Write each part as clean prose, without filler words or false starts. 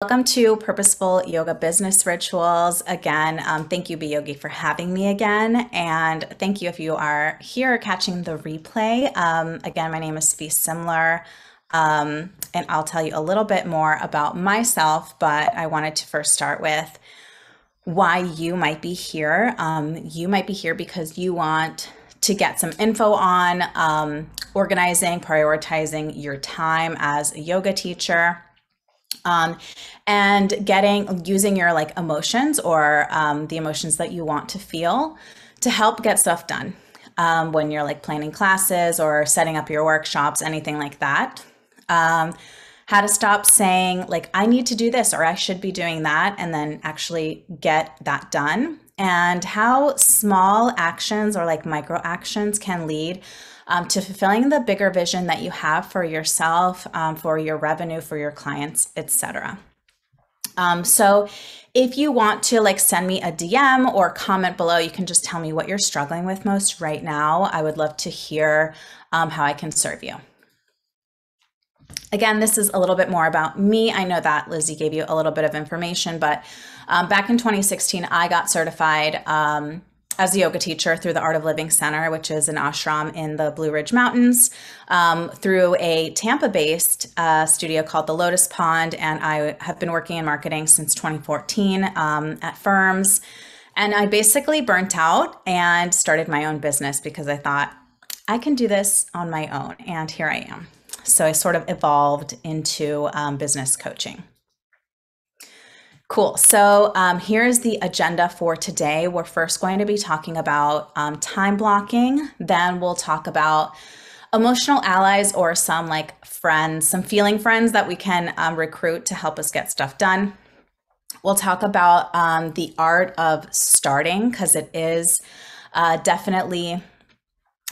Welcome to Purposeful Yoga Business Rituals. Again, thank you, beYogi, for having me again. And thank you if you are here catching the replay. Again, my name is Simler, and I'll tell you a little bit more about myself, but I wanted to first start with why you might be here. You might be here because you want to get some info on organizing, prioritizing your time as a yoga teacher. And using your emotions or the emotions that you want to feel to help get stuff done when you're planning classes or setting up your workshops, anything like that. How to stop saying I need to do this or I should be doing that, and then actually get that done. And how small actions or micro actions can lead to fulfilling the bigger vision that you have for yourself, for your revenue, for your clients, etc. So if you want to send me a DM or comment below, you can just tell me what you're struggling with most right now. I would love to hear how I can serve you. Again, this is a little bit more about me. I know that Lizzie gave you a little bit of information, but back in 2016, I got certified as a yoga teacher through the Art of Living Center, which is an ashram in the Blue Ridge Mountains, through a Tampa-based studio called the Lotus Pond. And I have been working in marketing since 2014 at firms. And I basically burnt out and started my own business because I thought I can do this on my own. And here I am. So I sort of evolved into business coaching. Cool. So here's the agenda for today. We're first going to be talking about time blocking. Then we'll talk about emotional allies or some friends, some feeling friends that we can recruit to help us get stuff done. We'll talk about the art of starting, because it is definitely,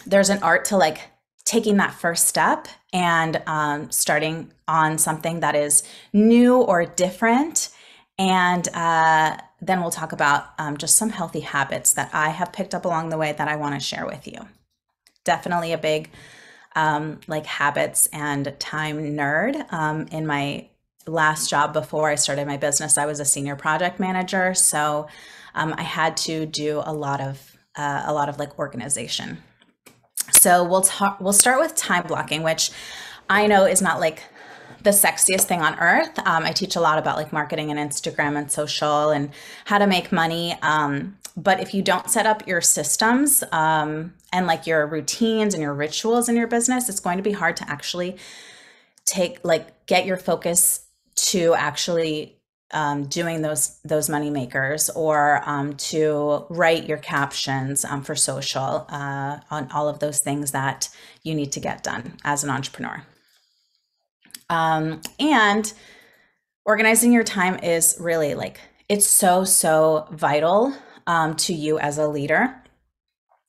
there's an art to taking that first step and starting on something that is new or different. And then we'll talk about just some healthy habits that I have picked up along the way that I want to share with you. Definitely a big habits and time nerd. In my last job before I started my business, I was a senior project manager. So I had to do a lot of organization. So we'll start with time blocking, which I know is not the sexiest thing on earth. I teach a lot about marketing and Instagram and social and how to make money. But if you don't set up your systems and your routines and your rituals in your business, it's going to be hard to actually get your focus to actually doing those money makers, or to write your captions for social, on all of those things that you need to get done as an entrepreneur. And organizing your time is really it's so vital to you as a leader.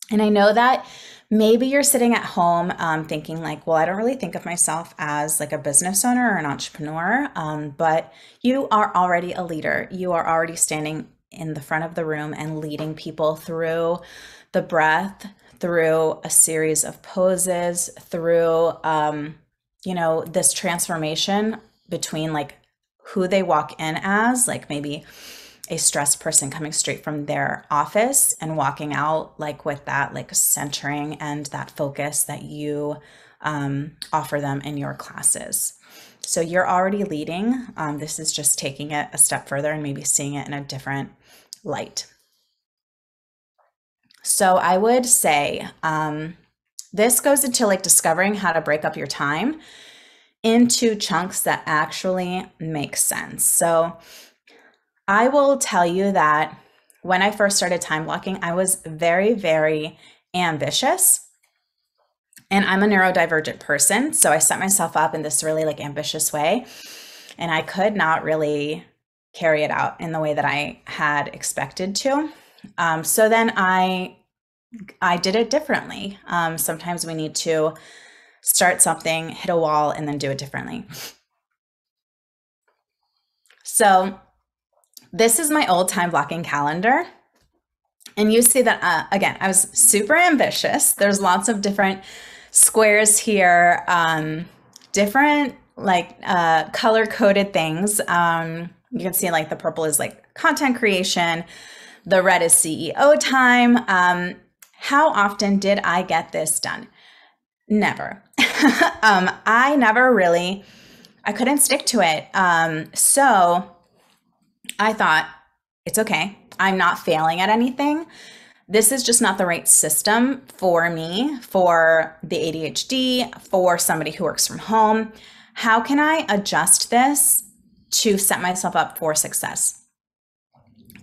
And I know that maybe you're sitting at home thinking well, I don't really think of myself as a business owner or an entrepreneur, but you are already a leader. You are already standing in the front of the room and leading people through the breath, through a series of poses, through this transformation between who they walk in as, maybe a stressed person coming straight from their office and walking out with that centering and that focus that you offer them in your classes. So you're already leading. This is just taking it a step further and maybe seeing it in a different light. So I would say this goes into discovering how to break up your time into chunks that actually make sense. So I will tell you that when I first started time blocking, I was very, very ambitious. And I'm a neurodivergent person. So I set myself up in this really ambitious way. And I could not really carry it out in the way that I had expected to. So then I did it differently. Sometimes we need to start something, hit a wall, and then do it differently. So this is my old time blocking calendar. And you see that, again, I was super ambitious. There's lots of different squares here, different color coded things. You can see like the purple is like content creation. The red is CEO time. How often did I get this done? Never. I couldn't stick to it. So I thought, it's okay. I'm not failing at anything. This is just not the right system for me, for the ADHD, for somebody who works from home. How can I adjust this to set myself up for success?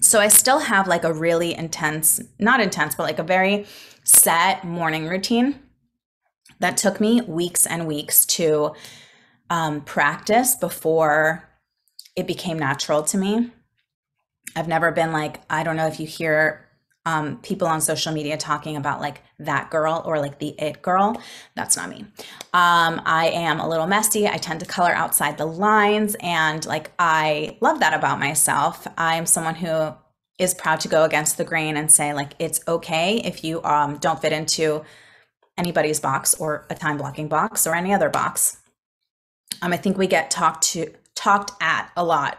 So I still have like a really intense, not intense, but like a very set morning routine that took me weeks and weeks to practice before it became natural to me. I've never been like, I don't know if you hear people on social media talking about like that girl or like the it girl. That's not me. I am a little messy. I tend to color outside the lines, and like I love that about myself. I'm someone who is proud to go against the grain and say like it's okay if you don't fit into anybody's box or a time blocking box or any other box. I think we get talked at a lot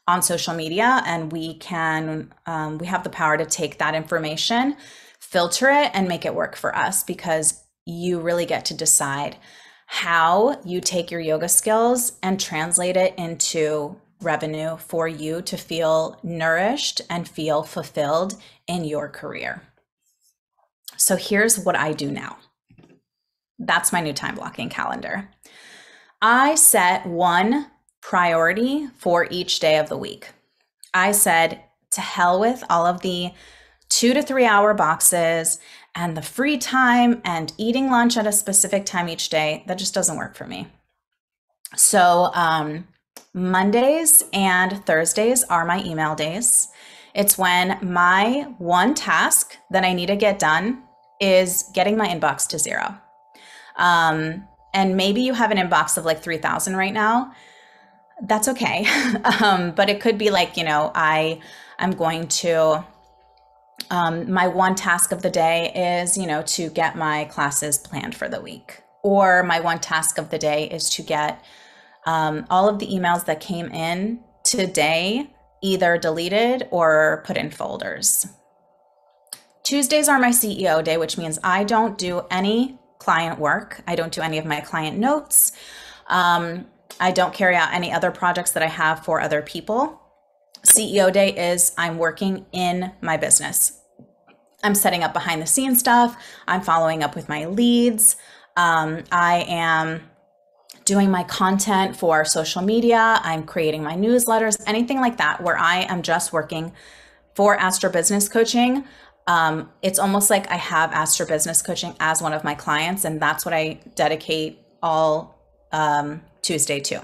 on social media, and we have the power to take that information, filter it, and make it work for us, because you really get to decide how you take your yoga skills and translate it into revenue for you to feel nourished and feel fulfilled in your career. So here's what I do now. That's my new time blocking calendar. I set one priority for each day of the week. I said, to hell with all of the 2 to 3 hour boxes and the free time and eating lunch at a specific time each day. That just doesn't work for me. So Mondays and Thursdays are my email days. It's when my one task that I need to get done is getting my inbox to 0. And maybe you have an inbox of like 3,000 right now. That's okay. But it could be like, I'm going to, my one task of the day is, to get my classes planned for the week. Or my one task of the day is to get all of the emails that came in today either deleted or put in folders. Tuesdays are my CEO day, which means I don't do any client work. I don't do any of my client notes. I don't carry out any other projects that I have for other people. CEO day is I'm working in my business. I'm setting up behind the scenes stuff. I'm following up with my leads. I am doing my content for social media. I'm creating my newsletters, anything like that, where I am just working for Astra Business Coaching. It's almost like I have Astra Business Coaching as one of my clients, and that's what I dedicate all Tuesday to.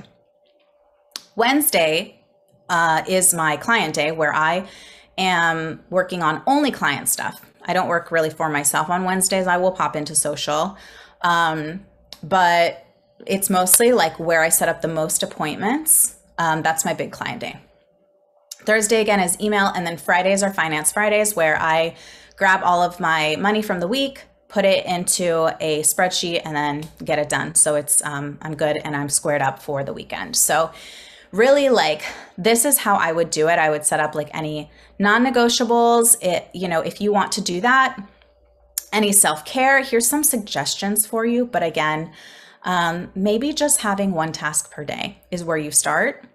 Wednesday is my client day, where I am working on only client stuff. I don't work really for myself on Wednesdays. I will pop into social, but it's mostly like where I set up the most appointments. That's my big client day. Thursday again is email, and then Fridays are finance Fridays, where I grab all of my money from the week, put it into a spreadsheet, and then get it done. So it's I'm good and I'm squared up for the weekend. So really, like, this is how I would do it. I would set up like any non-negotiables. If you want to do that, any self-care, here's some suggestions for you. But again, maybe just having one task per day is where you start.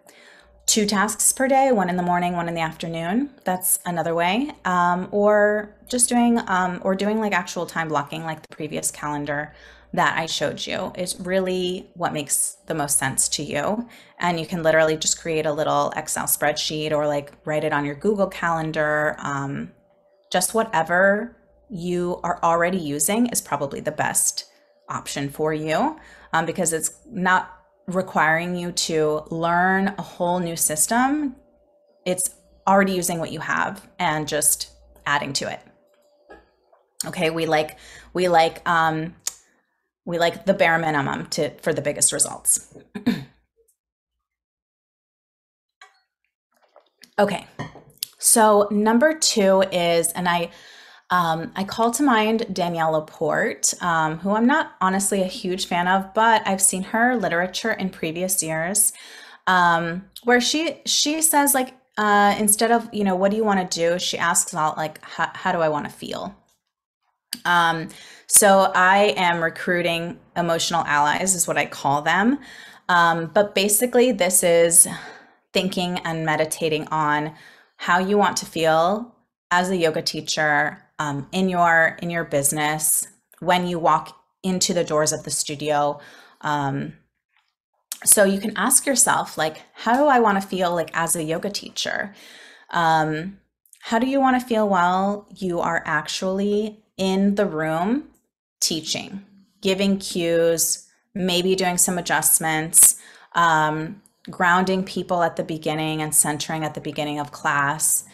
2 tasks per day, 1 in the morning, 1 in the afternoon. That's another way. Or just doing like actual time blocking, like the previous calendar that I showed you, is really what makes the most sense to you. And you can literally just create a little Excel spreadsheet or like write it on your Google Calendar. Just whatever you are already using is probably the best option for you, because it's not requiring you to learn a whole new system. It's already using what you have and just adding to it. Okay, we like the bare minimum for the biggest results. Okay, so number 2 is, and I call to mind Danielle Laporte, who I'm not honestly a huge fan of, but I've seen her literature in previous years, where she says like instead of what do you want to do, she asks about like how do I want to feel. Um, so I am recruiting emotional allies, is what I call them. But basically, this is thinking and meditating on how you want to feel as a yoga teacher in your business when you walk into the doors of the studio. Um, so you can ask yourself, like, how do I want to feel like as a yoga teacher? Um, how do you want to feel while you are actually in the room teaching, giving cues, maybe doing some adjustments, grounding people at the beginning and centering at the beginning of class,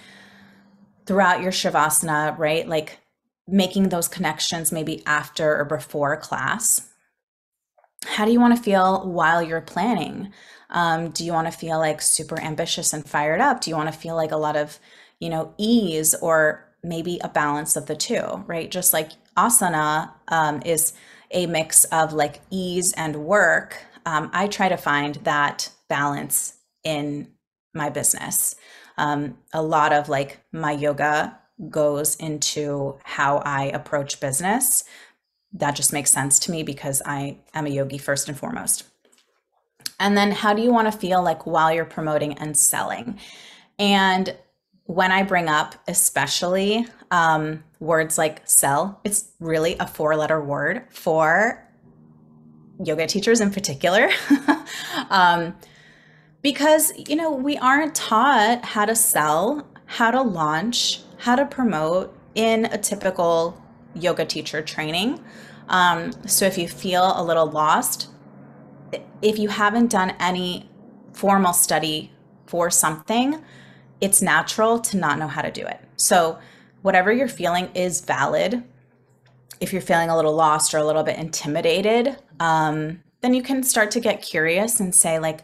throughout your Shavasana, right? Like making those connections maybe after or before class. How do you want to feel while you're planning? Do you want to feel like super ambitious and fired up? Do you want to feel like a lot of, ease, or maybe a balance of the two, right? Just like asana is a mix of like ease and work. I try to find that balance in my business. A lot of like my yoga goes into how I approach business. That just makes sense to me because I am a yogi first and foremost. And then how do you want to feel like while you're promoting and selling? And when I bring up especially words like sell, it's really a 4-letter word for yoga teachers in particular. um, because, we aren't taught how to sell, how to launch, how to promote in a typical yoga teacher training. So if you feel a little lost, if you haven't done any formal study for something, it's natural to not know how to do it. So whatever you're feeling is valid. If you're feeling a little lost or a little bit intimidated, then you can start to get curious and say like,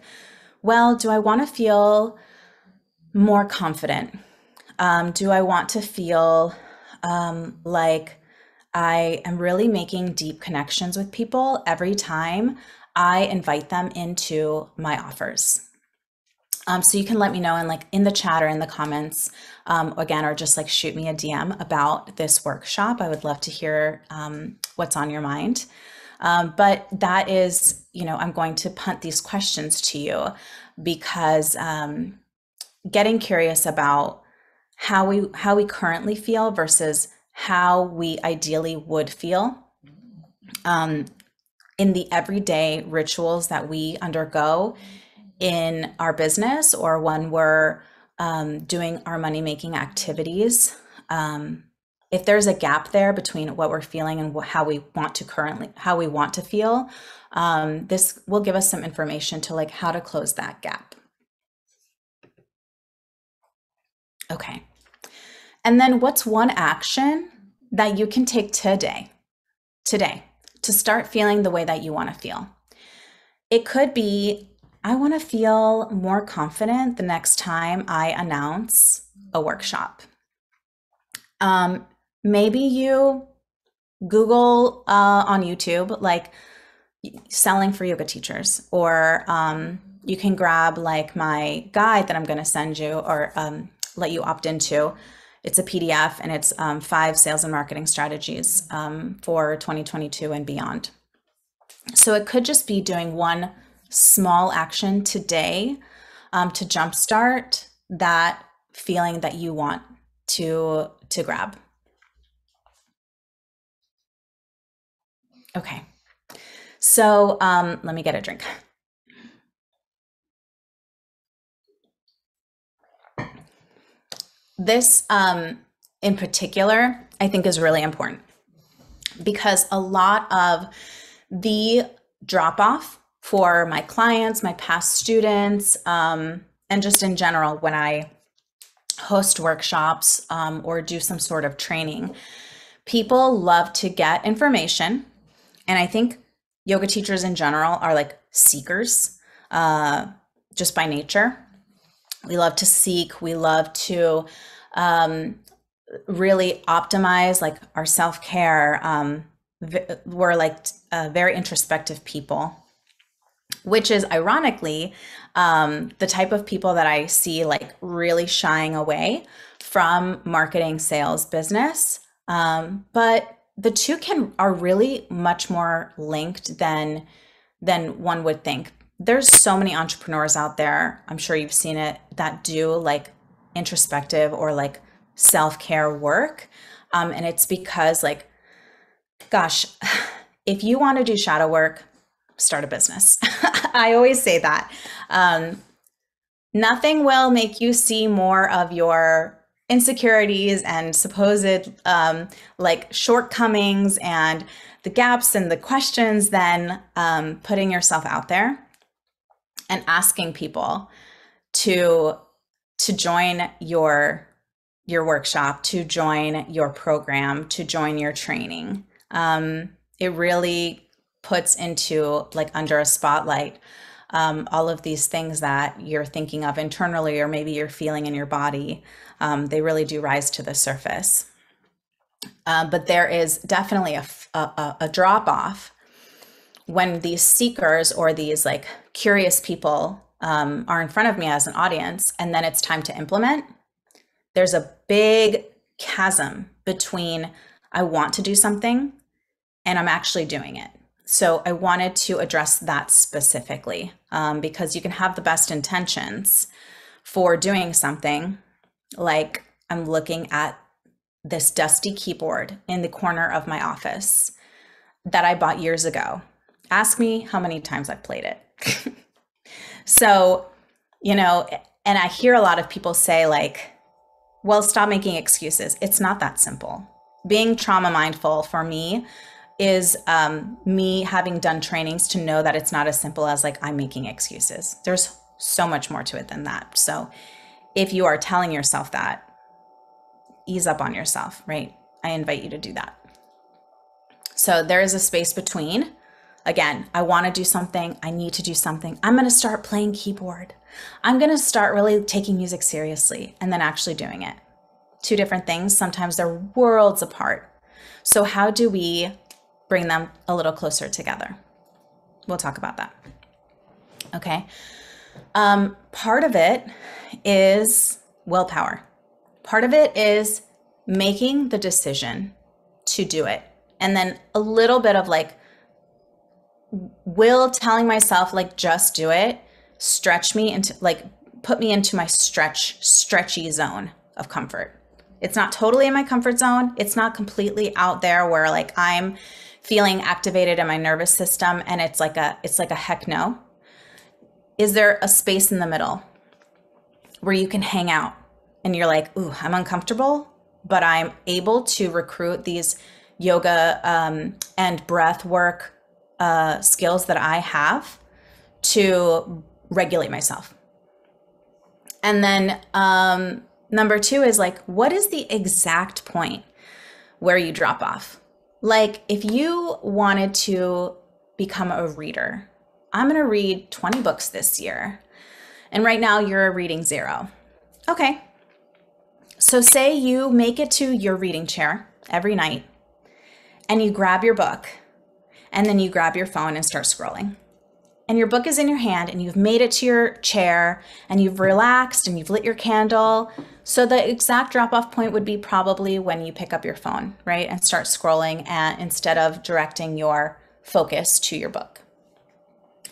well, do I want to feel more confident? Do I want to feel like I am really making deep connections with people every time I invite them into my offers? So you can let me know in the chat or in the comments, again, or just like shoot me a DM about this workshop. I would love to hear what's on your mind. But that is, I'm going to punt these questions to you because getting curious about how we currently feel versus how we ideally would feel in the everyday rituals that we undergo in our business or when we're doing our money making activities. If there's a gap there between what we're feeling and how we want to feel, this will give us some information to like how to close that gap. Okay. And then what's one action that you can take today to start feeling the way that you want to feel? It could be, I want to feel more confident the next time I announce a workshop. Maybe you Google on YouTube, like selling for yoga teachers, or you can grab like my guide that I'm going to send you or let you opt into. It's a PDF and it's 5 sales and marketing strategies for 2022 and beyond. So it could just be doing one small action today to jumpstart that feeling that you want to grab. Okay, so let me get a drink. This in particular, I think is really important because a lot of the drop off for my clients, my past students, and just in general, when I host workshops or do some sort of training, people love to get information. And I think yoga teachers in general are like seekers just by nature. We love to seek, we love to really optimize like our self-care. We're like very introspective people, which is ironically the type of people that I see like really shying away from marketing, sales, business. But the two are really much more linked than one would think. There's so many entrepreneurs out there, I'm sure you've seen it, that do like introspective or like self-care work. And it's because like, gosh, if you want to do shadow work, start a business. I always say that. Nothing will make you see more of your insecurities and supposed like shortcomings and the gaps and the questions than putting yourself out there and asking people to join your workshop, to join your program, to join your training. It really puts into like under a spotlight all of these things that you're thinking of internally, or maybe you're feeling in your body. They really do rise to the surface. But there is definitely a drop off when these seekers or these like curious people are in front of me as an audience, and then it's time to implement. There's a big chasm between I want to do something and I'm actually doing it. So I wanted to address that specifically because you can have the best intentions for doing something. Like I'm looking at this dusty keyboard in the corner of my office that I bought years ago. Ask me how many times I've played it. So, you know, and I hear a lot of people say like, well, stop making excuses. It's not that simple. Being trauma mindful for me is me having done trainings to know that it's not as simple as like I'm making excuses. There's so much more to it than that. So if you are telling yourself that, ease up on yourself, right? I invite you to do that. So there is a space between, again, I want to do something, I need to do something. I'm going to start playing keyboard. I'm going to start really taking music seriously and then actually doing it. Two different things. Sometimes they're worlds apart. So how do we bring them a little closer together? We'll talk about that. Okay. Part of it is willpower. Part of it is making the decision to do it. And then a little bit of like telling myself like, just do it, stretch me into like, put me into my stretchy zone of comfort. It's not totally in my comfort zone. It's not completely out there where like I'm feeling activated in my nervous system and it's like a heck no. Is there a space in the middle where you can hang out and you're like, ooh, I'm uncomfortable, but I'm able to recruit these yoga and breath work skills that I have to regulate myself. And then number two is like, what is the exact point where you drop off? Like if you wanted to become a reader, I'm going to read 20 books this year. And right now you're reading 0. Okay. So say you make it to your reading chair every night and you grab your book and then you grab your phone and start scrolling. And your book is in your hand and you've made it to your chair and you've relaxed and you've lit your candle. So the exact drop-off point would be probably when you pick up your phone, right? And start scrolling instead of directing your focus to your book.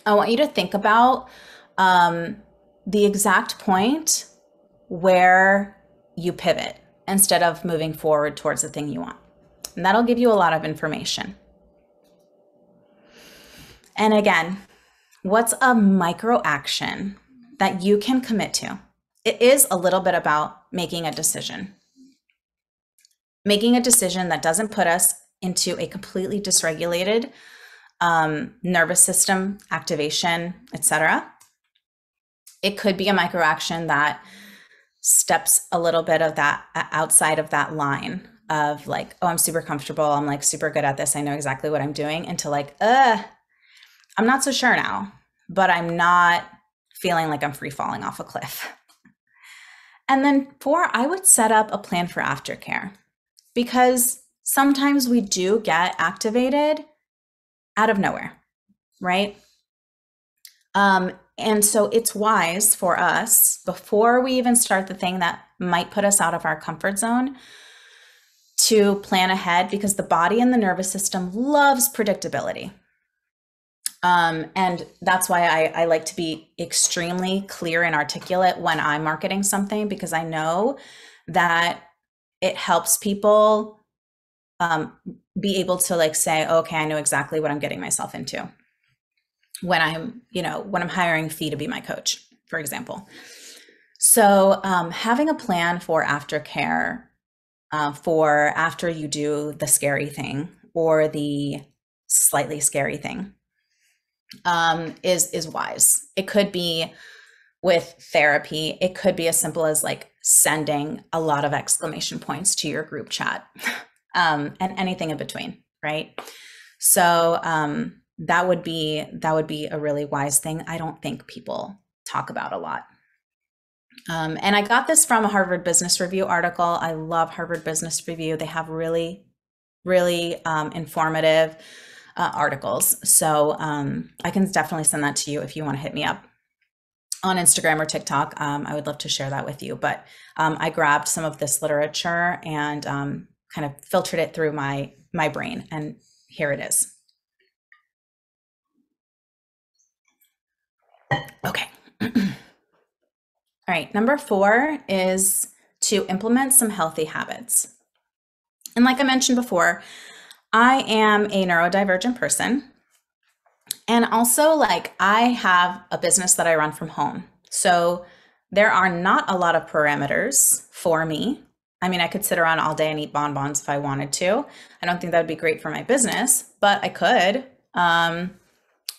I want you to think about the exact point where you pivot instead of moving forward towards the thing you want. And that'll give you a lot of information. And again, what's a micro action that you can commit to? It is a little bit about making a decision. Making a decision that doesn't put us into a completely dysregulated nervous system activation, etc. It could be a micro action that steps a little bit of that outside of that line of like, oh, I'm super comfortable. I'm like super good at this. I know exactly what I'm doing, into like, I'm not so sure now, but I'm not feeling like I'm free falling off a cliff. And then 4, I would set up a plan for aftercare. because sometimes we do get activated out of nowhere, right? And so it's wise for us, before we even start the thing that might put us out of our comfort zone, to plan ahead, because the body and the nervous system loves predictability. And that's why I like to be extremely clear and articulate when I'm marketing something, because I know that it helps people be able to like say, okay, I know exactly what I'm getting myself into when I'm hiring Fee to be my coach, for example. So having a plan for aftercare, for after you do the scary thing or the slightly scary thing, is wise. It could be with therapy. It could be as simple as like sending a lot of exclamation points to your group chat, and anything in between, right? So that would be a really wise thing. I don't think people talk about a lot. And I got this from a Harvard Business Review article. I love Harvard Business Review. They have really, really informative articles. So I can definitely send that to you if you want to hit me up on Instagram or TikTok. I would love to share that with you. But I grabbed some of this literature and kind of filtered it through my brain, and here it is. Okay. All right, number 4 is to implement some healthy habits. And like I mentioned before, I am a neurodivergent person. And also, like, I have a business that I run from home. So there are not a lot of parameters for me. I mean, I could sit around all day and eat bonbons if I wanted to. I don't think that would be great for my business, but I could.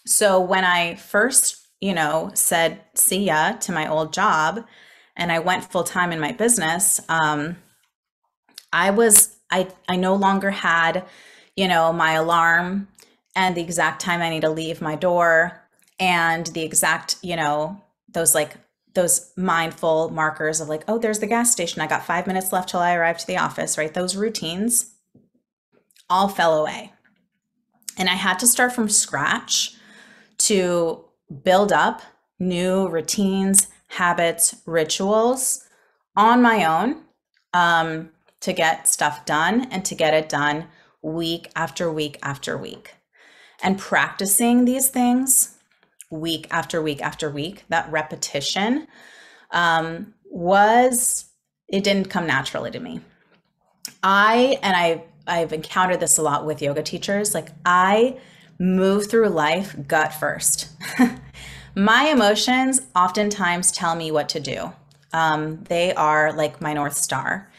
So when I first, said see ya to my old job and I went full time in my business, I no longer had, my alarm and the exact time I need to leave my door and the exact, those mindful markers of like, oh, there's the gas station. I got 5 minutes left till I arrive to the office, right? Those routines all fell away. And I had to start from scratch to build up new routines, habits, rituals on my own, to get stuff done and to get it done week after week after week. And practicing these things week after week after week, that repetition, it didn't come naturally to me. I've encountered this a lot with yoga teachers. Like, I move through life gut first. My emotions oftentimes tell me what to do. They are like my North Star.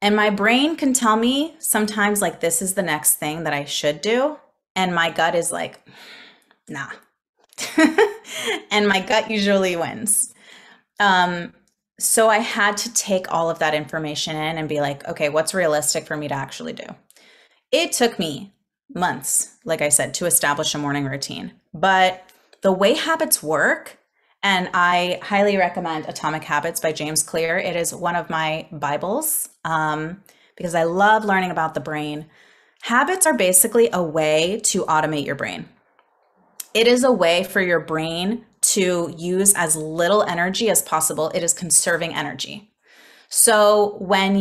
And my brain can tell me sometimes like this is the next thing that I should do. And my gut is like, nah. And my gut usually wins. So I had to take all of that information in and be like, okay, what's realistic for me to actually do? It took me months, like I said, to establish a morning routine. But the way habits work, and I highly recommend Atomic Habits by James Clear. It is one of my Bibles, because I love learning about the brain. Habits are basically a way to automate your brain. It is a way for your brain to use as little energy as possible. It is conserving energy. So when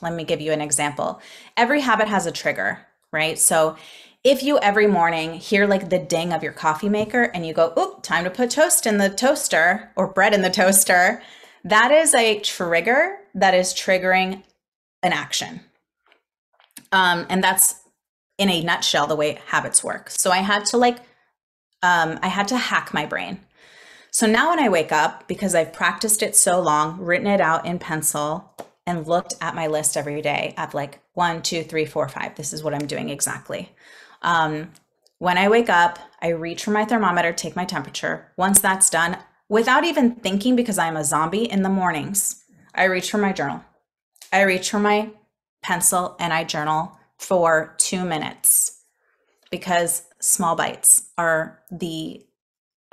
let me give you an example. Every habit has a trigger, right? So if you every morning hear like the ding of your coffee maker and you go, "Oop, time to put toast in the toaster or bread in the toaster," that is a trigger that is triggering an action. And that's in a nutshell the way habits work. So I had to hack my brain. So now when I wake up, because I've practiced it so long, written it out in pencil, and looked at my list every day at like 1, 2, 3, 4, 5. This is what I'm doing exactly. When I wake up, I reach for my thermometer, take my temperature. Once that's done, without even thinking, because I'm a zombie in the mornings, I reach for my journal. I reach for my pencil and I journal for 2 minutes, because small bites are the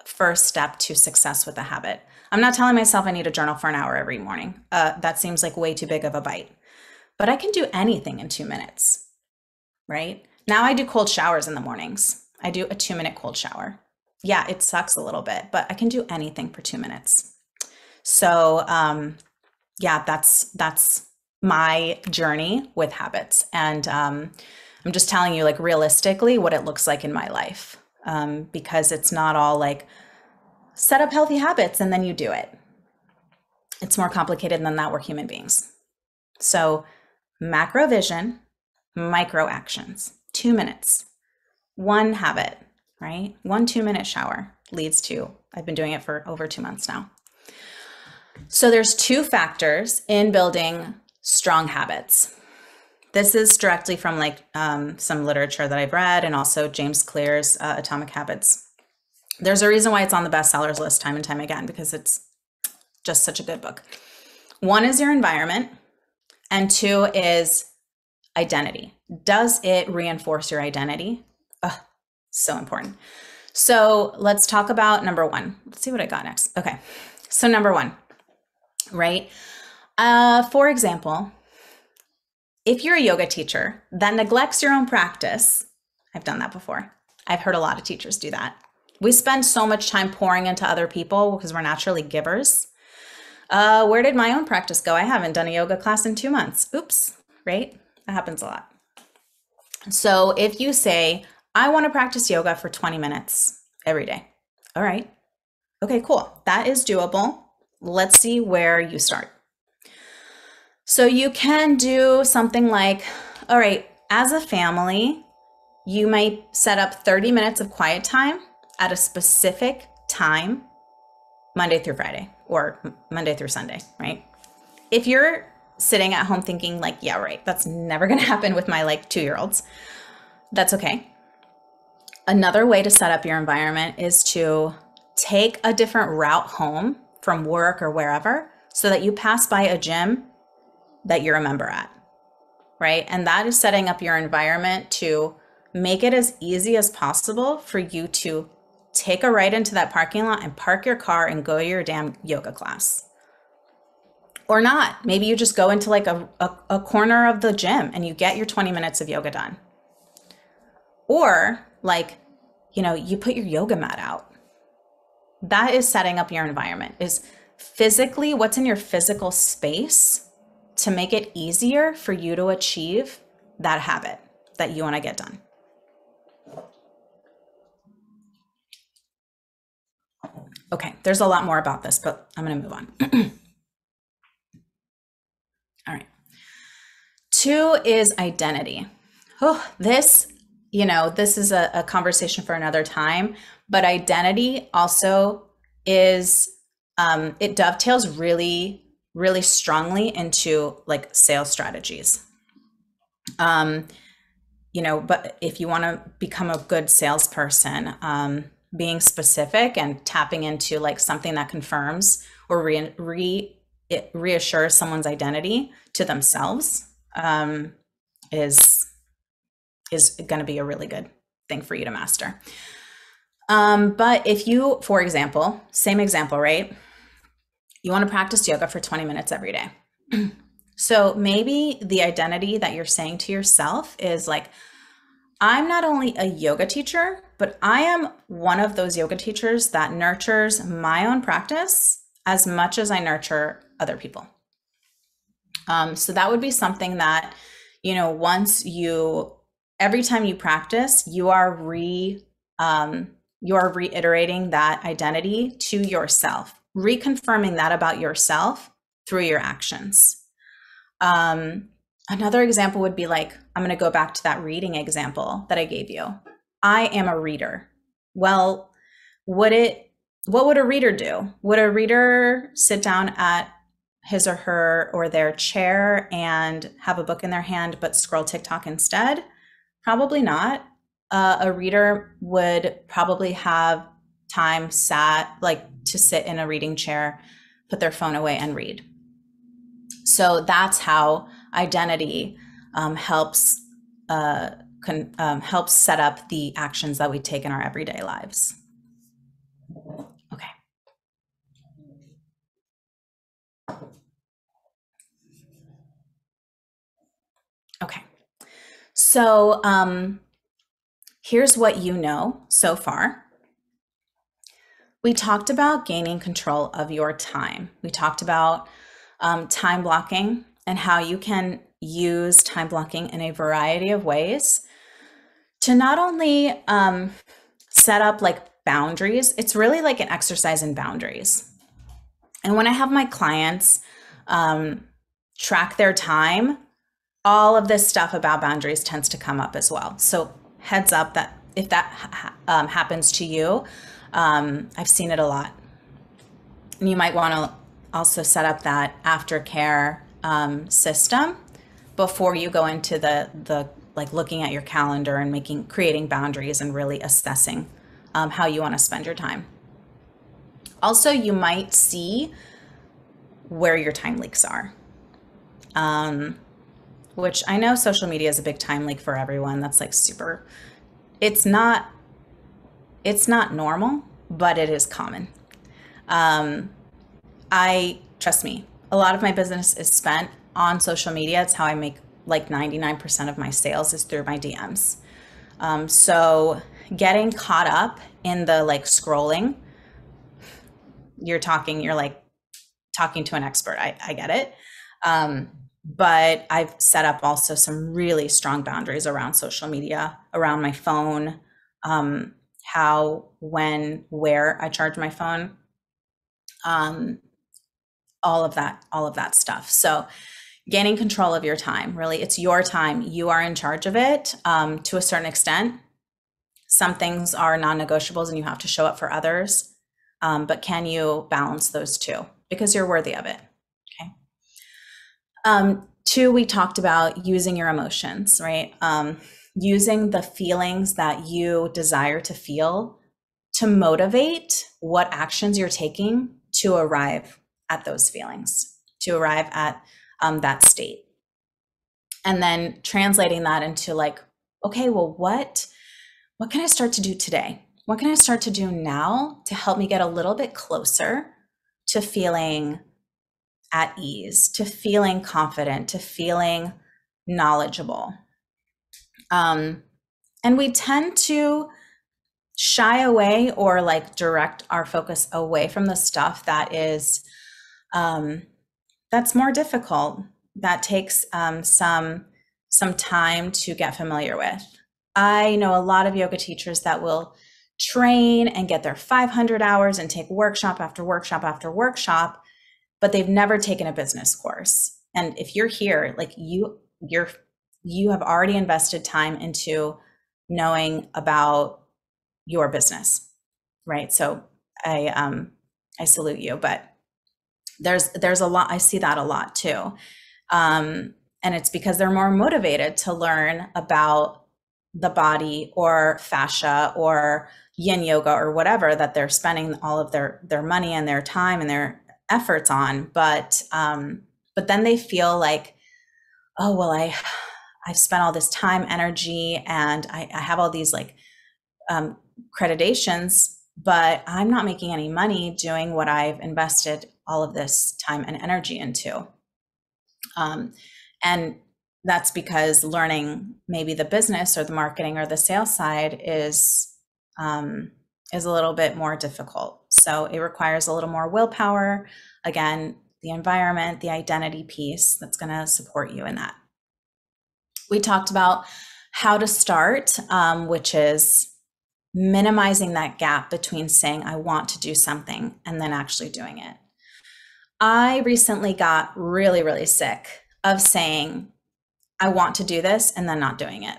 first step to success with a habit. I'm not telling myself I need to journal for an hour every morning. That seems like way too big of a bite. But I can do anything in 2 minutes, right? Now I do cold showers in the mornings. I do a 2-minute cold shower. Yeah, it sucks a little bit, but I can do anything for 2 minutes. So yeah, that's my journey with habits, and I'm just telling you like realistically what it looks like in my life, because it's not all like set up healthy habits and then you do it. It's more complicated than that. We're human beings. So macro vision, micro actions, 2 minutes, one habit, right? 2-minute shower leads to, I've been doing it for over 2 months now. So there's 2 factors in building strong habits. This is directly from like some literature that I've read, and also James Clear's Atomic Habits. There's a reason why it's on the bestsellers list time and time again, because it's just such a good book. 1 is your environment, and 2 is identity. Does it reinforce your identity? Oh, so important. So let's talk about number 1. Let's see what I got next. Okay, so number 1, right? For example, if you're a yoga teacher that neglects your own practice, I've done that before. I've heard a lot of teachers do that. We spend so much time pouring into other people because we're naturally givers. Where did my own practice go? I haven't done a yoga class in 2 months. Oops, right? That happens a lot. So if you say, I want to practice yoga for 20 minutes every day. All right. Okay, cool. That is doable. Let's see where you start. So you can do something like, all right, as a family, you might set up 30 minutes of quiet time at a specific time, Monday through Friday or Monday through Sunday, right? If you're sitting at home thinking like, yeah, right, that's never going to happen with my like 2-year-olds, that's okay. Another way to set up your environment is to take a different route home from work or wherever so that you pass by a gym that you're a member at, right? And that is setting up your environment to make it as easy as possible for you to take a right into that parking lot and park your car and go to your damn yoga class. Or not. Maybe you just go into like a corner of the gym and you get your 20 minutes of yoga done. Or like, you know, you put your yoga mat out. That is setting up your environment, is physically what's in your physical space to make it easier for you to achieve that habit that you want to get done. Okay, there's a lot more about this, but I'm going to move on. All right. 2 is identity. Oh, this, you know, this is a conversation for another time, but identity also is, it dovetails really, really strongly into like sales strategies. You know, but if you want to become a good salesperson, being specific and tapping into like something that confirms or it reassures someone's identity to themselves, is going to be a really good thing for you to master. But if you, for example, same example, right? You want to practice yoga for 20 minutes every day. So maybe the identity that you're saying to yourself is like, I'm not only a yoga teacher, but I am one of those yoga teachers that nurtures my own practice as much as I nurture other people. So that would be something that, you know, every time you practice, you are reiterating that identity to yourself, reconfirming that about yourself through your actions. Another example would be like, I'm going to go back to that reading example that I gave you. I am a reader. Well, what would a reader do? Would a reader sit down at his or her or their chair and have a book in their hand but scroll TikTok instead? Probably not. A reader would probably have time to sit in a reading chair, put their phone away and read. So that's how identity helps set up the actions that we take in our everyday lives. Okay. Okay. So here's what you know so far. We talked about gaining control of your time. We talked about time blocking and how you can use time blocking in a variety of ways to not only set up like boundaries, it's really like an exercise in boundaries. And when I have my clients track their time, all of this stuff about boundaries tends to come up as well. So heads up that if that happens to you, I've seen it a lot. And you might want to also set up that aftercare system before you go into the like looking at your calendar and creating boundaries and really assessing how you want to spend your time. Also, you might see where your time leaks are, which I know social media is a big time leak for everyone. That's like super. It's not normal, but it is common. I trust me, a lot of my business is spent on social media. It's how I make like 99% of my sales is through my DMs. So getting caught up in the like scrolling, you're like talking to an expert. I get it. But I've set up also some really strong boundaries around social media, around my phone, how, when, where I charge my phone, all of that stuff. So gaining control of your time, really, it's your time. You are in charge of it to a certain extent. Some things are non-negotiables and you have to show up for others. But can you balance those two? Because you're worthy of it. Okay. Two, we talked about using your emotions, right? Using the feelings that you desire to feel to motivate what actions you're taking to arrive at those feelings, to arrive at that state. And then translating that into like, okay, well, what can I start to do today? What can I start to do now to help me get a little bit closer to feeling at ease, to feeling confident, to feeling knowledgeable? And we tend to shy away or like direct our focus away from the stuff that is that's more difficult, that takes some time to get familiar with. I know a lot of yoga teachers that will train and get their 500 hours and take workshop after workshop after workshop, but they've never taken a business course. And if you're here, like you have already invested time into knowing about your business, right? So I salute you, but there's a lot, I see that a lot too. And it's because they're more motivated to learn about the body or fascia or yin yoga or whatever that they're spending all of their money and their time and their efforts on. But then they feel like, oh, well, I've spent all this time, energy, and I have all these like accreditations, but I'm not making any money doing what I've invested all of this time and energy into. And that's because learning maybe the business or the marketing or the sales side is a little bit more difficult. So it requires a little more willpower. Again, the environment, the identity piece that's going to support you in that. We talked about how to start, which is minimizing that gap between saying, I want to do something and then actually doing it. I recently got really, really sick of saying, I want to do this and then not doing it.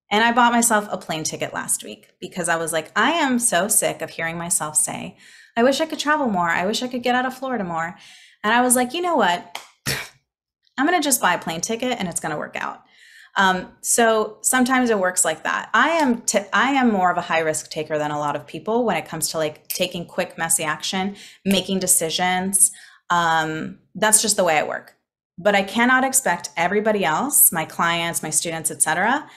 And I bought myself a plane ticket last week because I was like, I am so sick of hearing myself say, I wish I could travel more. I wish I could get out of Florida more. And I was like, you know what? I'm going to just buy a plane ticket and it's going to work out. So sometimes it works like that. I am more of a high risk taker than a lot of people when it comes to like taking quick, messy action, making decisions. That's just the way I work. But I cannot expect everybody else, my clients, my students, etc.,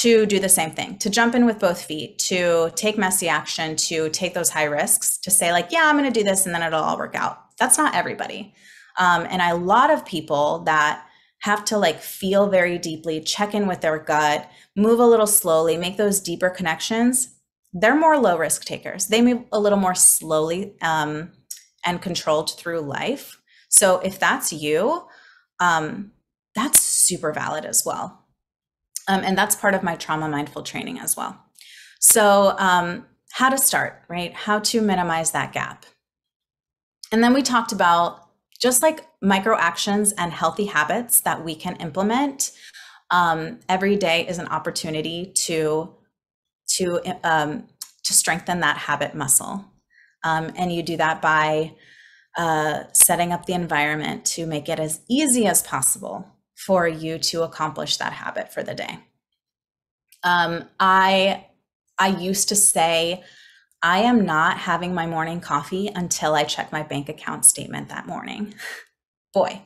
to do the same thing, to jump in with both feet, to take messy action, to take those high risks, to say like, yeah, I'm going to do this and then it'll all work out. That's not everybody. And a lot of people that have to like feel very deeply, check in with their gut, move a little slowly, make those deeper connections, they're more low risk takers. They move a little more slowly and controlled through life. So if that's you, that's super valid as well. And that's part of my trauma mindful training as well. So how to start, right? How to minimize that gap. And then we talked about just like micro actions and healthy habits that we can implement. Every day is an opportunity to strengthen that habit muscle. And you do that by setting up the environment to make it as easy as possible for you to accomplish that habit for the day. I used to say, I am not having my morning coffee until I check my bank account statement that morning. Boy,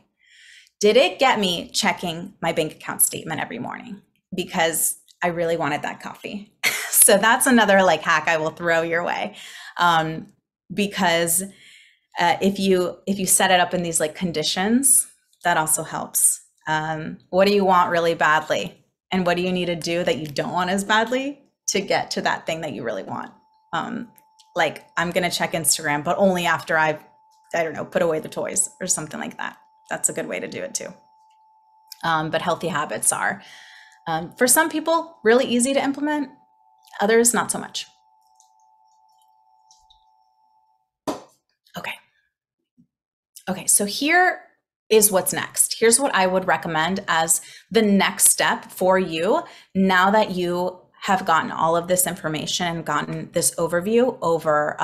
did it get me checking my bank account statement every morning because I really wanted that coffee. So that's another like hack I will throw your way. Because if you set it up in these like conditions, that also helps. What do you want really badly? And what do you need to do that you don't want as badly to get to that thing that you really want? Like I'm going to check Instagram, but only after I don't know, put away the toys or something like that. That's a good way to do it too. But healthy habits are, for some people, really easy to implement. Others, not so much. Okay, so here is what's next. Here's what I would recommend as the next step for you now that you have gotten all of this information and gotten this overview over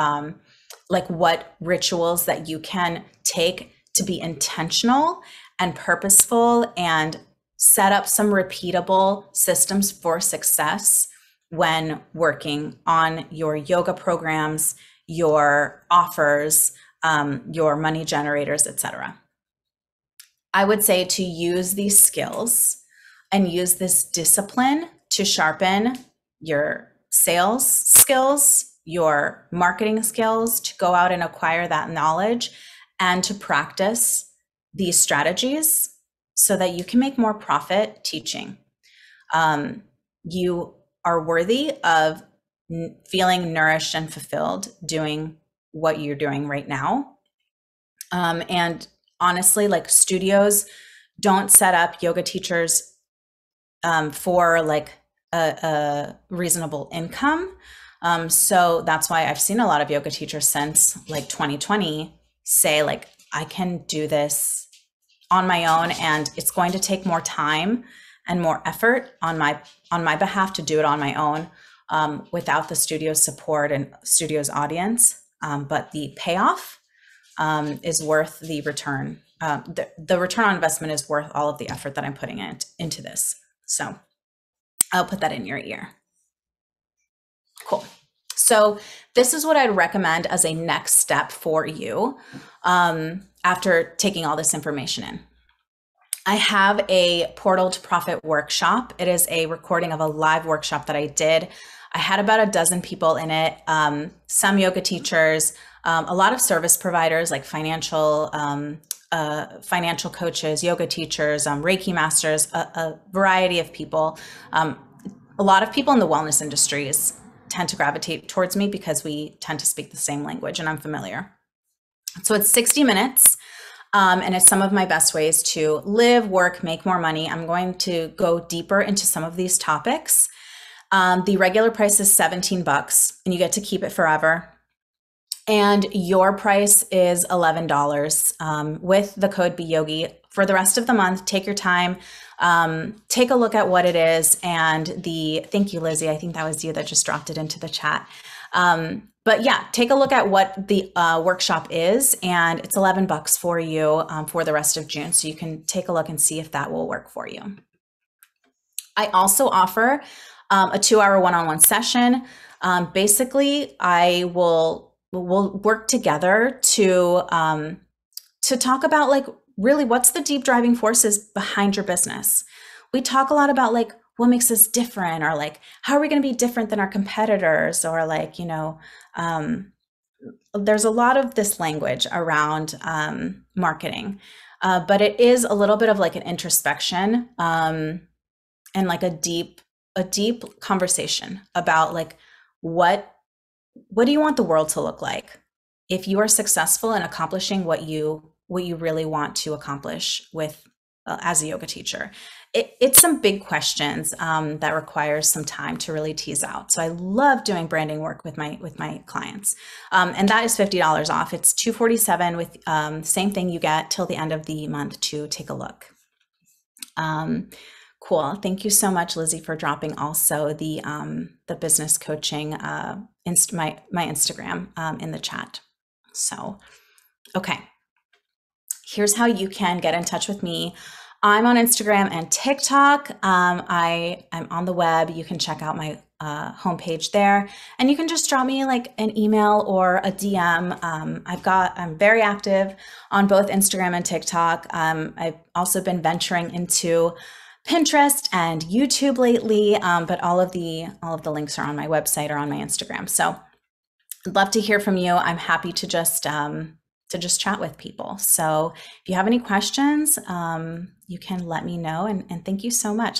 like what rituals that you can take to be intentional and purposeful and set up some repeatable systems for success when working on your yoga programs, your offers, your money generators, etc. I would say to use these skills and use this discipline to sharpen your sales skills, your marketing skills, to go out and acquire that knowledge and to practice these strategies so that you can make more profit teaching. You are worthy of feeling nourished and fulfilled doing what you're doing right now. And honestly, like studios don't set up yoga teachers for like a reasonable income. So that's why I've seen a lot of yoga teachers since like 2020 say like, I can do this on my own and it's going to take more time and more effort on my behalf to do it on my own without the studio's support and studio's audience. But the payoff is worth the return. The return on investment is worth all of the effort that I'm putting into this. So I'll put that in your ear. Cool. So this is what I'd recommend as a next step for you after taking all this information in. I have a Portal to Profit workshop. It is a recording of a live workshop that I did. I had about a dozen people in it, some yoga teachers, a lot of service providers like financial coaches, yoga teachers, Reiki masters, a variety of people. A lot of people in the wellness industries tend to gravitate towards me because we tend to speak the same language and I'm familiar. So it's 60 minutes. And it's some of my best ways to live, work, make more money. I'm going to go deeper into some of these topics. The regular price is $17 and you get to keep it forever. And your price is $11 with the code beYogi. For the rest of the month, take your time, take a look at what it is. And thank you, Lizzie. I think that was you that just dropped it into the chat. But yeah, take a look at what the workshop is, and it's $11 for you for the rest of June. So you can take a look and see if that will work for you. I also offer a 2-hour one-on-one session. Basically, we'll work together to talk about like really what's the deep driving forces behind your business. We talk a lot about like what makes us different, or like how are we going to be different than our competitors, or like, you know, there's a lot of this language around marketing, but it is a little bit of like an introspection, and like a deep conversation about like what what do you want the world to look like if you are successful in accomplishing what you really want to accomplish with as a yoga teacher. It's some big questions that requires some time to really tease out. So I love doing branding work with my clients, and that is $50 off. It's $247 with same thing you get till the end of the month to take a look. Cool. Thank you so much, Lizzie, for dropping also the business coaching my Instagram in the chat. So, okay. Here's how you can get in touch with me. I'm on Instagram and TikTok. I'm on the web. You can check out my homepage there, and you can just drop me like an email or a DM. I'm very active on both Instagram and TikTok. I've also been venturing into Pinterest and YouTube lately, but all of the links are on my website or on my Instagram. So I'd love to hear from you. I'm happy to just chat with people. So if you have any questions, you can let me know. And thank you so much.